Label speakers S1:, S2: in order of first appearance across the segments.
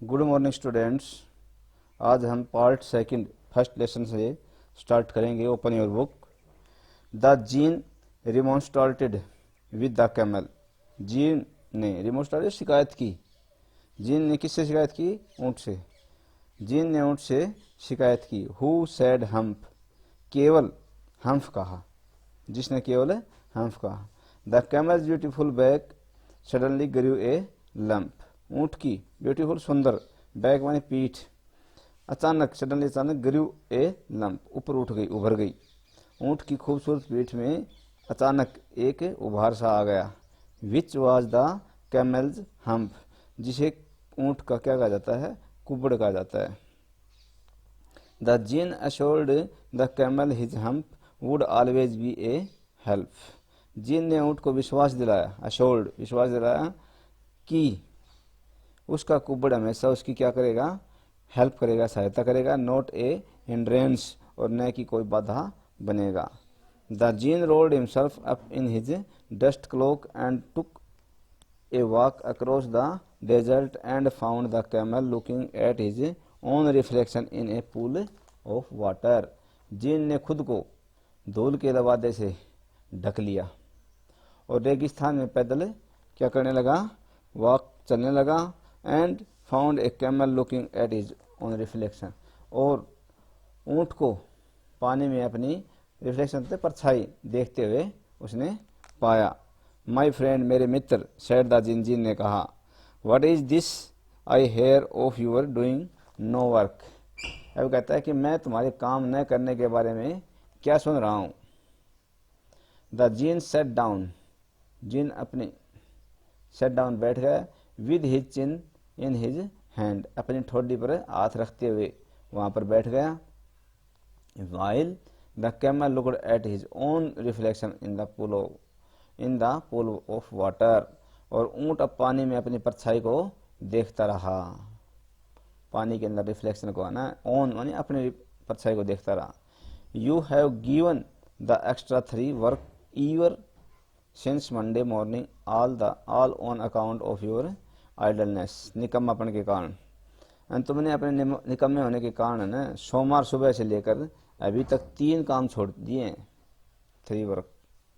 S1: Good morning students. आज हम part second first lesson से स्टार्ट करेंगे। Open your book. The djinn remonstrated with the camel. Djinn ने remonstrated शिकायत की। जीन ने किससे शिकायत की? ऊँट से। जीन ने ऊँट से शिकायत की। Who said humph. केवल हम्फ कहा। जिसने केवल हम्फ कहा। The camel's beautiful back suddenly grew a lump. ऊँट की ब्यूटीफुल सुंदर बैक माने पीठ अचानक सडनली अचानक ग्रू ए लंप ऊपर उठ गई, उभर गई। ऊँट की खूबसूरत पीठ में अचानक एक उभार सा आ गया। Which was the camel's hump, जिसे ऊँट का क्या कहा जाता है? कुबड़ कहा जाता है। The gene assured the camel his hump would always be A help. Gene ने ऊँट को विश्वास दिलाया, assured विश्वास दिलाया कि उसका कुबड़ हमेशा उसकी क्या करेगा? हेल्प करेगा, सहायता करेगा। नॉट ए हिंड्रेंस, और न कि कोई बाधा बनेगा। The Djinn rolled himself up in his dust cloak and took a walk across the desert and found the camel looking at his own reflection in a pool of water. Djinn ने खुद को धूल के लबादे से ढक लिया और रेगिस्तान में पैदल क्या करने लगा? वॉक चलने लगा। And found a camel looking at his own reflection, और ऊँट को पानी में अपनी रिफ्लेक्शन से परछाई देखते हुए उसने पाया। माई फ्रेंड, मेरे मित्र, सैड द जीन, जीन ने कहा। What is this I hear of your doing no work. अब कहता है कि मैं तुम्हारे काम न करने के बारे में क्या सुन रहा हूँ। The gene set down, gene अपनी सेट डाउन बैठ गया। With his chin in his hand, अपनी ठोडी पर हाथ रखते हुए वहां पर बैठ गया। While the camel looked at his own reflection in the pool of water, और ऊँट अब पानी में अपनी परछाई को देखता रहा। पानी के अंदर रिफ्लेक्शन को आना, ओन मानी अपनी परछाई को देखता रहा। You have given the extra 3 work ever since Monday morning all on account of your idleness. निकम्मापन के कारण, तुमने अपने निकम्मे होने के कारण न सोमवार सुबह से लेकर अभी तक 3 काम छोड़ दिए। 3 वर्क,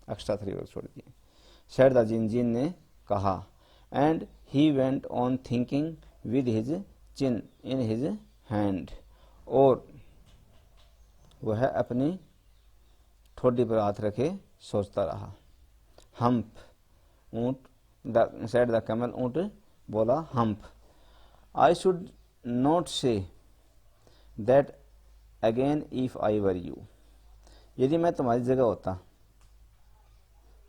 S1: एक्स्ट्रा 3 वर्क छोड़ दिए। सैड द जीन, जीन ने कहा। And he went on thinking with his chin in his hand, और वह अपनी ठोडी पर हाथ रखे सोचता रहा। हम्प, ऊँट। सैड द कैमल, ऊँट बोला hump. I should not say that again if I were you. यदि मैं तुम्हारी जगह होता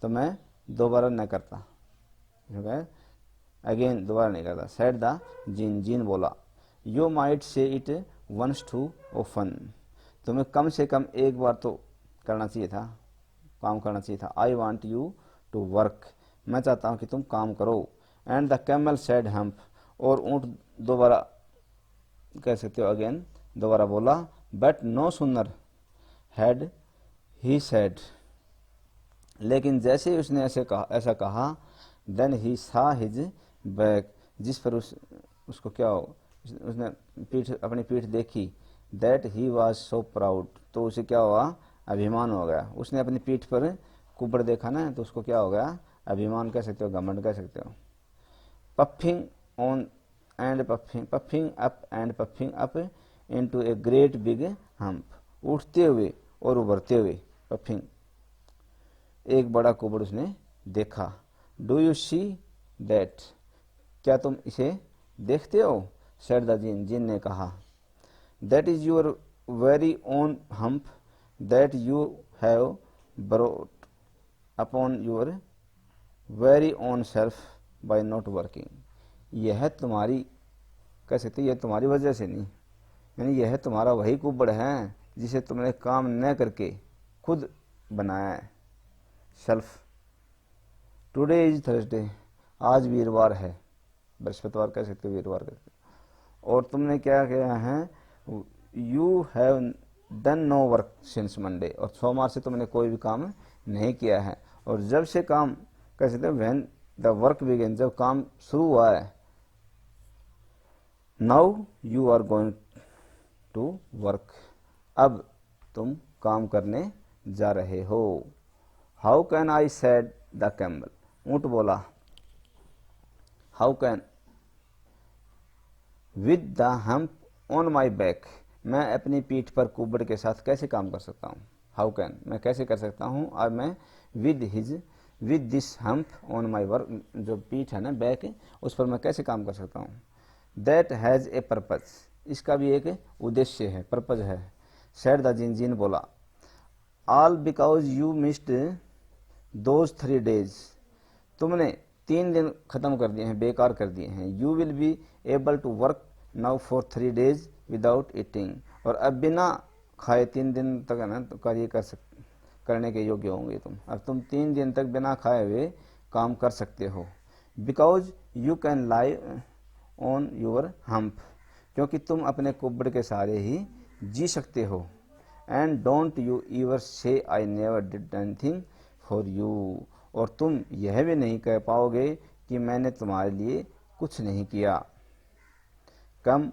S1: तो मैं दोबारा न करता। अगेन दोबारा नहीं करता। सैड द जीन, जीन बोला। You might say it once too often. तुम्हें कम से कम एक बार तो करना चाहिए था, काम करना चाहिए था। I want you to work, मैं चाहता हूँ कि तुम काम करो। And the camel said hump, और ऊँट दोबारा कह सकते हो अगेन, दोबारा बोला। But no sooner had he said, लेकिन जैसे ही उसने ऐसा कहा, देन ही सा हिज बैक, जिस पर उसको क्या हो, उसने अपनी पीठ देखी। That he was so proud, तो उसे क्या हुआ? अभिमान हो गया। उसने अपनी पीठ पर कुबड़ देखा ना, तो उसको क्या हो गया? अभिमान कह सकते हो, घमंड कह सकते हो। Puffing on and puffing up into a great big hump, उठते हुए और उभरते हुए। पफिंग, एक बड़ा कुबड़ उसने देखा। डू यू सी दैट, क्या तुम इसे देखते हो? सैड द जीन, जीन ने कहा। That is your very own hump that you have brought upon your very own self by not working. यह तुम्हारी, कह सकते यह तुम्हारी वजह से नहीं, यानी यह तुम्हारा वही कुबड़ है जिसे तुमने काम न करके खुद बनाया है। सेल्फ। टुडे इज थर्सडे, आज वीरवार है, बृहस्पतिवार कह सकते हो, वीरवार कह सकते हो। और तुमने क्या किया है? You have done no work since Monday, और सोमवार से तुमने कोई भी काम नहीं किया है। और जब से काम कह सकते हैं, व्हेन द वर्क बिगिन, जब काम शुरू हुआ है, now you are going to work, अब तुम काम करने जा रहे हो। How can I said the camel, ऊंट बोला। How can, with the hump on my back, मैं अपनी पीठ पर कुबड़ के साथ कैसे काम कर सकता हूँ। हाउ कैन, मैं कैसे कर सकता हूँ, और मैं with this hump on my work, जो पीठ है ना बैक, उस पर मैं कैसे काम कर सकता हूँ। दैट हैज़ ए पर्पज, इसका भी एक उद्देश्य है, पर्पज है। सेड द जिन, जिन बोला। All because you missed those 3 days, तुमने 3 दिन खत्म कर दिए हैं, बेकार कर दिए हैं। You will be able to work now for 3 days without eating, और अब बिना खाए 3 दिन तक है ना तो कार्य करने के योग्य होंगे तुम। अब तुम 3 दिन तक बिना खाए हुए काम कर सकते हो। Because you can lie on your hump, क्योंकि तुम अपने कुब्बड़ के सहारे ही जी सकते हो। एंड डोंट यू ईवर से I never did anything for you, और तुम यह भी नहीं कह पाओगे कि मैंने तुम्हारे लिए कुछ नहीं किया। Come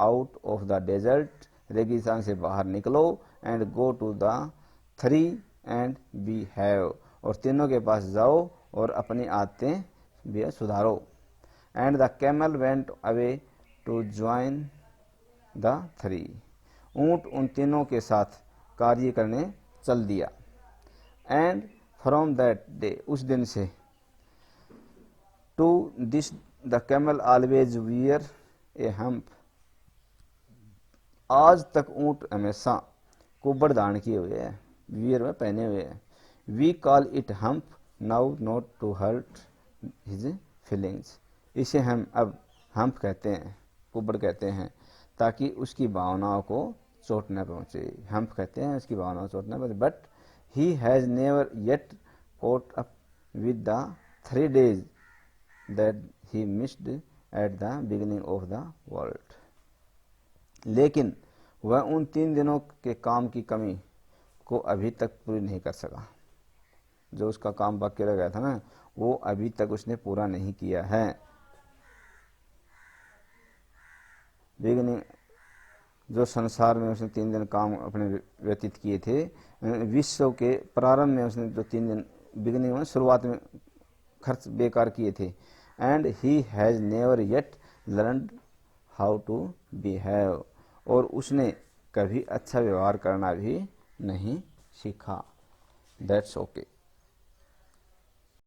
S1: out of the desert, रेगिस्तान से बाहर निकलो। And go to the 3 and behave, और तीनों के पास जाओ और अपनी आदतें भी सुधारो। And the camel went away to join the 3, ऊंट उन तीनों के साथ कार्य करने चल दिया। एंड फ्रॉम दैट डे, उस दिन से, to this the camel always wear a hump, आज तक ऊंट हमेशा कुब्बड़ धारण किए हुए है, वियर में पहने हुए है। We call it hump now not to hurt his feelings, इसे हम अब हम्प कहते हैं, कुब्बड़ कहते हैं, ताकि उसकी भावनाओं को चोट न पहुंचे। हम्प कहते हैं उसकी भावनाओं को चोट न पहुंचे। But he has never yet caught up with the 3 days that he missed at the beginning of the world, लेकिन वह उन 3 दिनों के काम की कमी को अभी तक पूरी नहीं कर सका। जो उसका काम बाकी रह गया था ना, वो अभी तक उसने पूरा नहीं किया है। बिगिनिंग, जो संसार में उसने 3 दिन काम अपने व्यतीत किए थे, विश्व के प्रारंभ में उसने जो 3 दिन, बिगिनिंग में, शुरुआत में खर्च बेकार किए थे। And he has never yet learned how to behave, और उसने कभी अच्छा व्यवहार करना भी नहीं सीखा। That's okay.